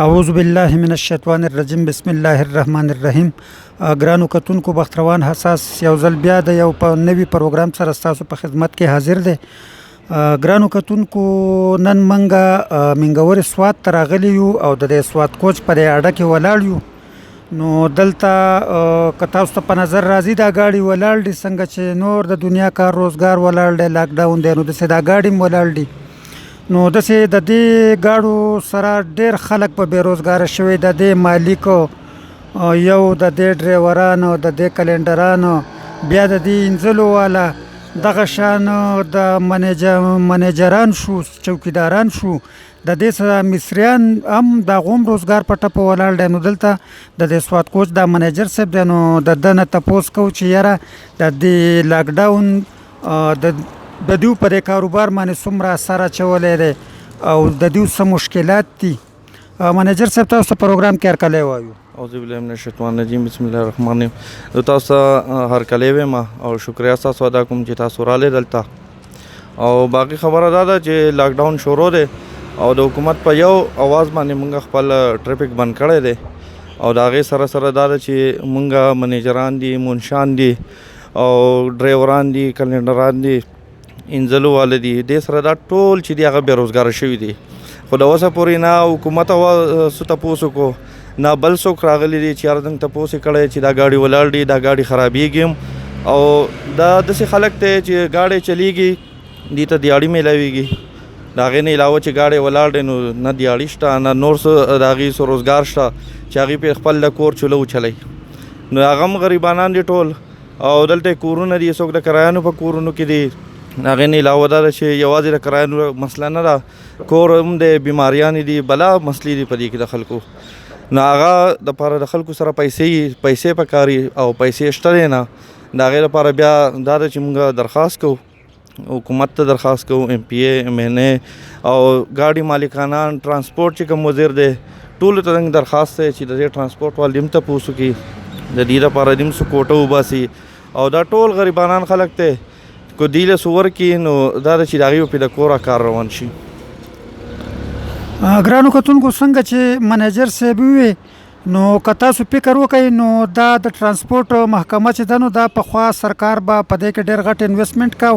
اعوذ بالله من الشیطان الرجیم بسم الله الرحمن الرحیم. ګرانو کتونکو بختروان حساس یو ځل بیا د یو نوي پروګرام سره ستاسو په خدمت کې حاضر دی. ګرانو کتونکو نن منګه منګوري سوات ته راغلي یو او د سوات کوچ په اډه کې ولاړ یو. نو دلته که تاسو ته په نظر راځي دا ګاډي ولاړ دي څنګه چې نور د دنیا کار روزګار ولاړ دی، لاک ډاون دی، نو داسې دا ګاډي هم ولاړ دي. نو داسې د دې ګاډو سره ډېر خلک په بېروزګاره شوي، د دې مالک یو د دې ډریورانو د دې کلنډرانو بیا د دې انځلو والا دغه شان د منیجران شو، چوکیداران شو، د دې سره مصریان هم د غوم روزګار په ټپه ولاړ دی. نو دلته د دې سوات کوچ د منیجر صاحب دی، نو د ده نه تپوس کوو چې یاره د دې لاکډاون د دیو په دې کاروبار باندې څومره اثر اچولی دی او د دیو څه مشکلات دي. منیجر صاحب تاسو ته پروګرام کې هرکلی وایو. اعوذ بالله من الشیطان الرجیم بسم الله الرحمن الرحیم. زه تاسو ته هرکلی وایم او شکریا ستاسو ادا کوم چې تاسو راغلی دلته. او باقي خبره دا ده چې لاکډاون شروع دی او د حکومت په یو اواز باندې موږ خپل ټریفک بند کړی دی او د هغې سره سره دا ده چې موږ منیجران دي، منشان دي او ډریوران دي، کلنډران دي، انځلو والا دي، دې سره دا ټول چې دي هغه بېروزګاره شوي دي. خو د اوسه پورې نه حکومت څه تپوس وکړو، نه بل څوک راغلی دی چې یاره موږ تپوس یې کړی چې دا ګاډي ولاړ دي، دا ګاډي خرابېږي او دا داسې خلک دی چې ګاډی چلیږي دې ته دیاړي میلاویږي، د هغې نه علاوه چې ګاډی ولاړ دی نو نه دیاړي شته، نه نور څه د هغې څه روزګار شته چې هغې پرې خپل د کور چوله وچلی. نو هغه هم غریبانان دي ټول او دلته کورونه دي، څوک د کرایانو په کورونو کې دي. هغې نه علاوه دا ده چې یوازې د کرایانو مسله نه ده، کور هم د بیماریانې دي، بلا مسلې دي په دې کې د خلکو. نو هغه دپاره د خلکو سره پیسې پکاري او پیسې شته دی نه. د هغې لپاره بیا دا ده چې موږ درخواست کوو، حکومت ته درخواست کوو، ایم پی اے، ایم این اے او ګاډي مالکانان، ټرانسپورټ چې کوم وزیر دی ټولو ته زموږ درخواست دی چې د دې ټرانسپورټ والي هم تپوس وکړي، د دې لپاره دې هم څه کوټه وباسي او دا ټول غریبانان خلک دی که دوی له څه ورکړي نو دا ده چې د هغې پرې د کوره کار روان شي. ګرانو کتونکو څنګه چې منیجر صاحب ووی نو که تاسو فکر وکئ نو دا د ټرانسپورټ محکمه چې ده نو دا پخوا سرکار به په دې کې ډېر غټ انویسټمنټ کو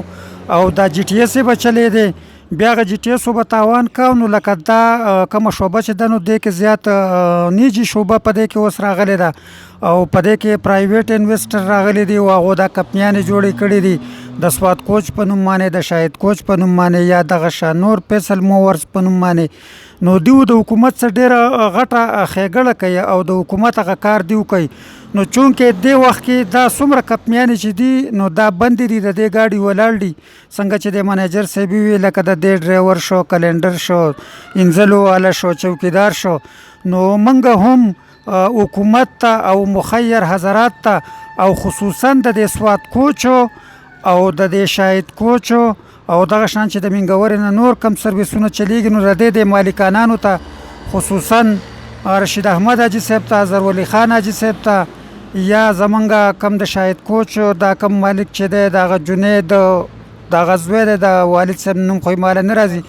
او دا جی ټي ایس یې به چلی دی، بیا هغه جی ټي ایسو به تاوان کو. نو لکه دا کومه شعبه چې ده نو دې کې زیات نیجي شعبه په دې کې اوس راغلې ده او په دې کې پرایویټ انویسټر راغلی دی او هغو دا کمپنیانې جوړې کړي دي د سوات کوچ په نوم باندې، د شاهد کوچ په نوم باندې یا دغه شان نور فیصل موورز په نوم باندې. نو دیو د حکومت څخه ډېره غټه ښېګړه کوي او د حکومت هغه کار دیو کوي. نو چونکې دې وخت کې دا څومره کمپنیانې چې دي نو دا بندې دي، د دې ګاډي ولاړ دي څنګه چې د منیجر صاحب وي، لکه د دې ډریور شو، کلنډر شو، انځلو والا شو، چوکیدار شو. نو موږ هم حکومت ته او مخیر حضرات ته او خصوصا د دې سوات کوچو او د دې شاهد کوچو او دغه شان چې د منګورې نه نور کم سرویسونه چلیږي نو د دې مالکانانو ته خصوصا رشید احمد حاجي صاحب ته، ظهرولي خان حاجي صاحب ته، یا زمونږ کم د شاهد کوچ دا کم مالک چې دی د هغه جنید د هغه زوی دی د والد صاحب نوم خو یې ماله نه راځي،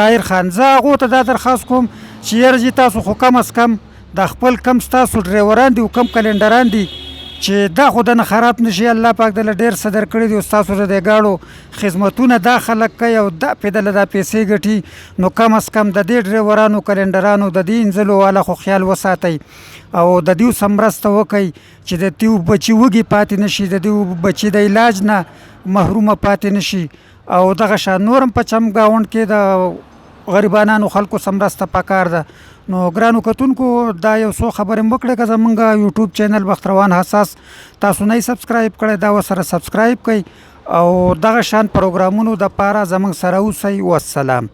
طاهر خان، زه هغو ته دا درخواست کوم چې یاره جي تاسو خو کم از کم د خپل کم ستاسو ډریوران دي او کم کلنډران دي چې دا خو دنه خراب نشي، الله پاک دله ډېر څه درکړي دي او ستاسو د دې ګاډو خدمتونه دا خلک کوي او دا پې دله دا پیسې ګټي. نو کم از کم د دې ډریورانو، کلنډرانو، د دې انځلو والا خو خیال وساتئ او د دیو سم مرسته وکئ چې د دیو بچي وږي پاتې نشي، د دیو بچي د علاج نه محرومه پاتې نشي او دغه شان نور هم په چمګاونډ کې د غریبانانو خلکو سم مرسته پکار ده. نو ګرانو کتونکو دا یو څو خبرې مو وکړې، که زمونږ یوټیوب چینل بختروان حساس تاسو نه یې سبسکرایب کړی دا ورسره سبسکرایب کړئ او دغه شان پروګرامونو دپاره زموږ سره اوسئ. والسلام.